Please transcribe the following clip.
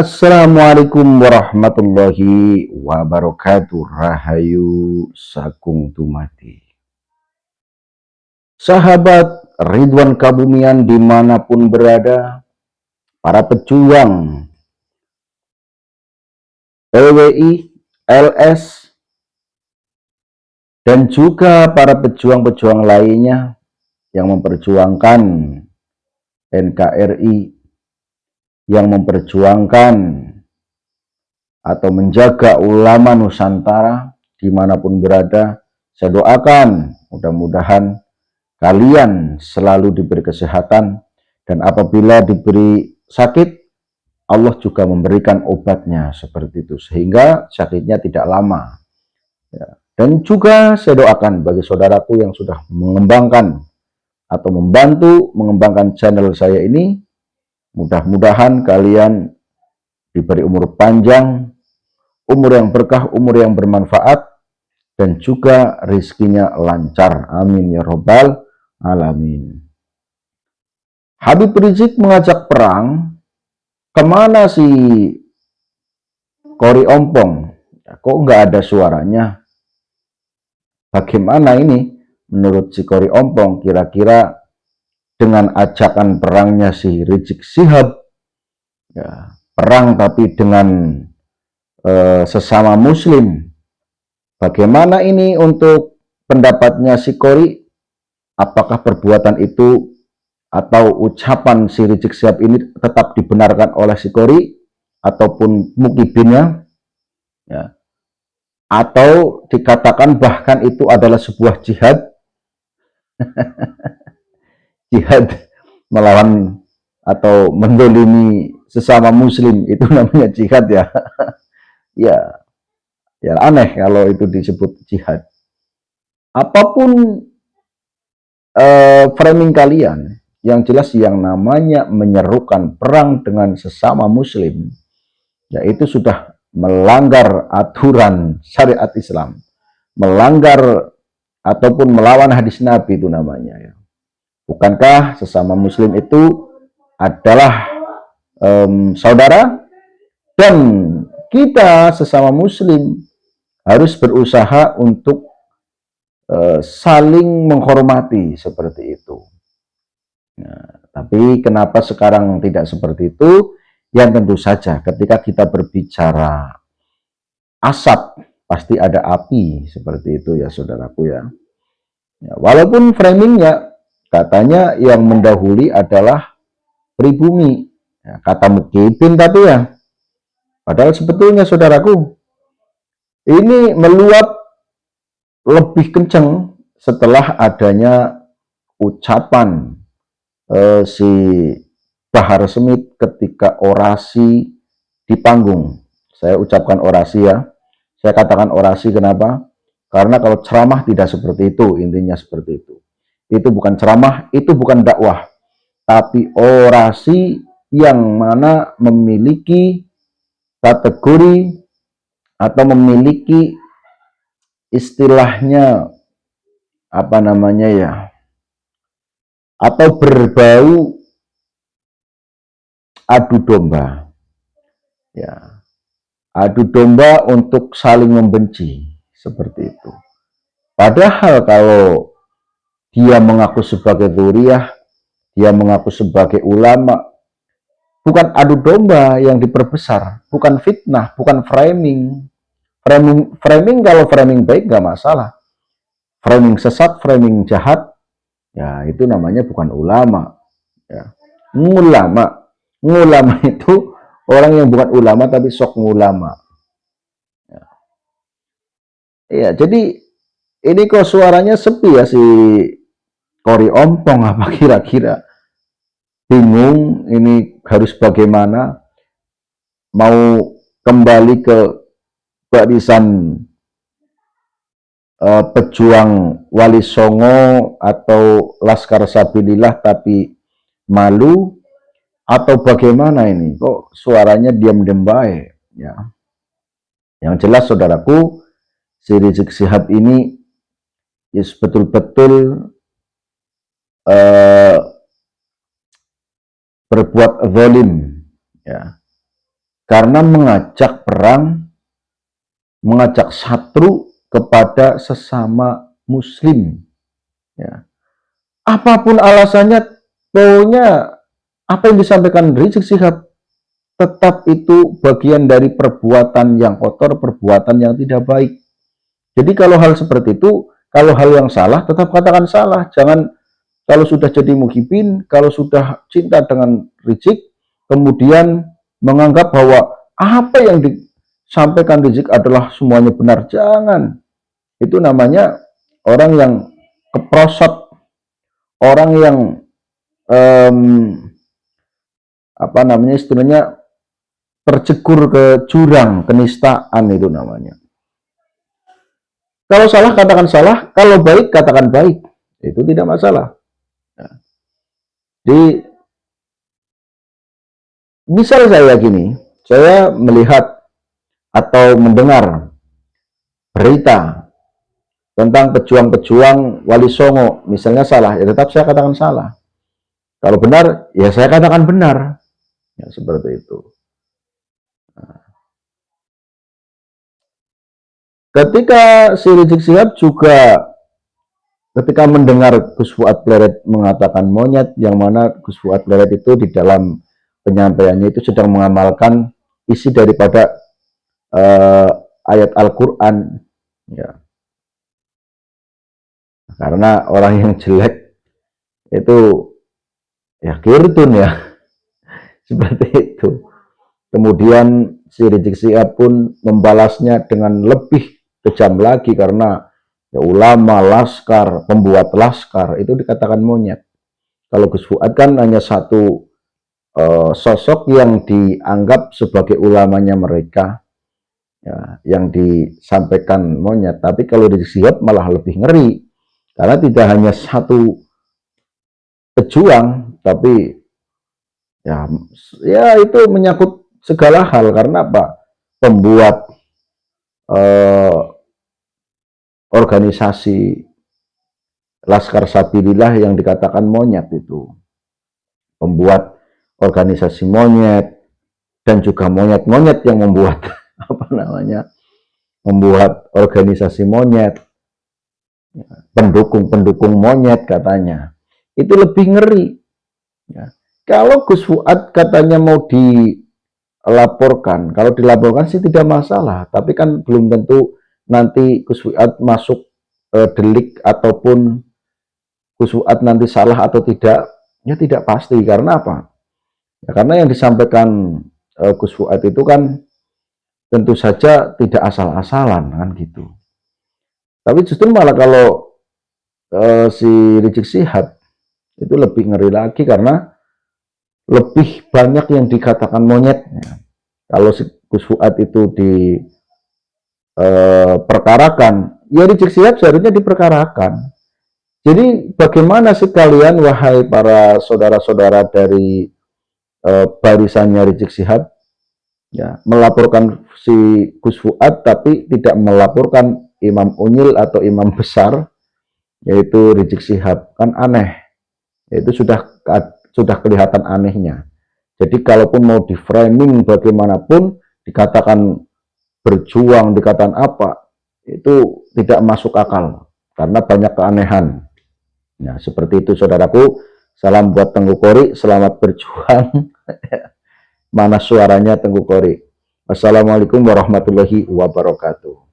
Assalamualaikum warahmatullahi wabarakatuh. Rahayu Sakung Tumati. Sahabat Ridwan Kabumian dimanapun berada, para pejuang PWI, LS, dan juga para pejuang-pejuang lainnya yang memperjuangkan NKRI, yang memperjuangkan atau menjaga ulama Nusantara dimanapun berada. Saya doakan mudah-mudahan kalian selalu diberi kesehatan, dan apabila diberi sakit, Allah juga memberikan obatnya seperti itu, sehingga sakitnya tidak lama. Ya. Dan juga saya doakan bagi saudaraku yang sudah mengembangkan atau membantu mengembangkan channel saya ini, mudah-mudahan kalian diberi umur panjang, umur yang berkah, umur yang bermanfaat, dan juga rezekinya lancar. Amin ya robbal alamin. Habib Rizik mengajak perang. Kemana si Kori Ompong? Kok nggak ada suaranya? Bagaimana ini menurut si Kori Ompong? Kira-kira dengan ajakan perangnya si Rizik Syihab, ya, perang tapi dengan sesama muslim, bagaimana ini untuk pendapatnya si Kori? Apakah perbuatan itu atau ucapan si Rizik Syihab ini tetap dibenarkan oleh si Kori ataupun mukibinnya, ya, atau dikatakan bahkan itu adalah sebuah jihad, jihad melawan atau mendolimi sesama muslim, itu namanya jihad ya. Ya, ya aneh kalau itu disebut jihad. Apapun framing kalian, yang jelas yang namanya menyerukan perang dengan sesama muslim, yaitu sudah melanggar aturan syariat Islam, melanggar ataupun melawan hadis Nabi itu namanya, ya. Bukankah sesama muslim itu adalah saudara, dan kita sesama muslim harus berusaha untuk saling menghormati seperti itu. Nah, tapi kenapa sekarang tidak seperti itu? Yang tentu saja ketika kita berbicara asap, pasti ada api, seperti itu ya saudaraku ya. Ya, walaupun framingnya katanya yang mendahului adalah pribumi, ya, kata Mukibin tapi ya. Padahal sebetulnya saudaraku, ini meluap lebih kencang setelah adanya ucapan si Bahar Smith ketika orasi di panggung. Saya ucapkan orasi ya. Saya katakan orasi kenapa? Karena kalau ceramah tidak seperti itu, intinya seperti itu. Itu bukan ceramah, itu bukan dakwah, tapi orasi yang mana memiliki kategori atau memiliki istilahnya apa namanya ya, atau berbau adu domba, ya, adu domba untuk saling membenci seperti itu. Padahal kalau dia mengaku sebagai dzuriyah, dia mengaku sebagai ulama, bukan adu domba yang diperbesar, bukan fitnah, bukan framing. Framing kalau framing baik nggak masalah. Framing sesat, framing jahat, ya itu namanya bukan ulama. Ya. Ngulama itu orang yang bukan ulama tapi sok ngulama. Ya, ya, jadi ini kok suaranya sepi ya si Kori Ompong, apa kira-kira? Bingung ini harus bagaimana, mau kembali ke barisan pejuang Wali Songo atau Laskar Sabilillah tapi malu, atau bagaimana ini? Kok suaranya diam-diam baik, ya. Yang jelas saudaraku, si Rizik Syihab ini yes, betul-betul berbuat zalim, ya. karena mengajak perang, mengajak satru kepada sesama muslim. Ya. Apapun alasannya, pokoknya apa yang disampaikan Rizik Syihab tetap itu bagian dari perbuatan yang kotor, perbuatan yang tidak baik. Jadi kalau hal seperti itu, kalau hal yang salah, tetap katakan salah. Jangan kalau sudah jadi muhibin, kalau sudah cinta dengan Rizik, kemudian menganggap bahwa apa yang disampaikan Rizik adalah semuanya benar. Jangan. Itu namanya orang yang keprosot, orang yang apa namanya istilahnya terjegur ke jurang kenistaan, itu namanya. Kalau salah katakan salah, kalau baik katakan baik, itu tidak masalah. Nah, di misal saya gini, saya melihat atau mendengar berita tentang pejuang-pejuang Wali Songo, misalnya salah, ya tetap saya katakan salah. Kalau benar, ya saya katakan benar. Ya, seperti itu. Nah, ketika si Rizik Syihab juga ketika mendengar Gus Fuad Pleret mengatakan monyet, yang mana Gus Fuad Pleret itu di dalam penyampaiannya itu sedang mengamalkan isi daripada ayat Al-Quran, ya. Karena orang yang jelek itu ya kirtun ya, seperti itu. Kemudian si Rizik Syihab pun membalasnya dengan lebih kejam lagi karena ya, ulama, laskar, pembuat laskar itu dikatakan monyet. Kalau Gus Fuad kan hanya satu sosok yang dianggap sebagai ulamanya mereka, ya, yang disampaikan monyet. Tapi kalau Rizik Syihab malah lebih ngeri karena tidak hanya satu pejuang, tapi ya itu menyangkut segala hal. Karena apa? Pembuat organisasi Laskar Sabilillah yang dikatakan monyet itu, pembuat organisasi monyet, dan juga monyet-monyet yang membuat apa namanya, membuat organisasi monyet, pendukung-pendukung monyet katanya, itu lebih ngeri. Ya. Kalau Gus Fuad katanya mau dilaporkan, kalau dilaporkan sih tidak masalah, tapi kan belum tentu nanti Gus Fuad masuk delik ataupun Gus Fuad nanti salah atau tidak, ya tidak pasti. Karena apa? Ya, karena yang disampaikan Gus Fuad itu kan tentu saja tidak asal-asalan kan gitu. Tapi justru malah kalau si Rizik Syihab itu lebih ngeri lagi karena lebih banyak yang dikatakan monyetnya. Kalau si Gus Fuad itu diperkarakan, ya Rizik Syihab seharusnya diperkarakan. Jadi bagaimana sih kalian, wahai para saudara-saudara dari barisannya Rizik Syihab, ya, melaporkan si Gus Fuad tapi tidak melaporkan Imam Unyil atau imam besar, yaitu Rizik Syihab? Kan aneh. Itu sudah kelihatan anehnya. Jadi kalaupun mau di framing bagaimanapun, dikatakan berjuang, dikatakan apa, itu tidak masuk akal karena banyak keanehan. Nah, seperti itu saudaraku. Salam buat Tengku Kori, selamat berjuang. Mana suaranya Tengku Kori? Wassalamualaikum warahmatullahi wabarakatuh.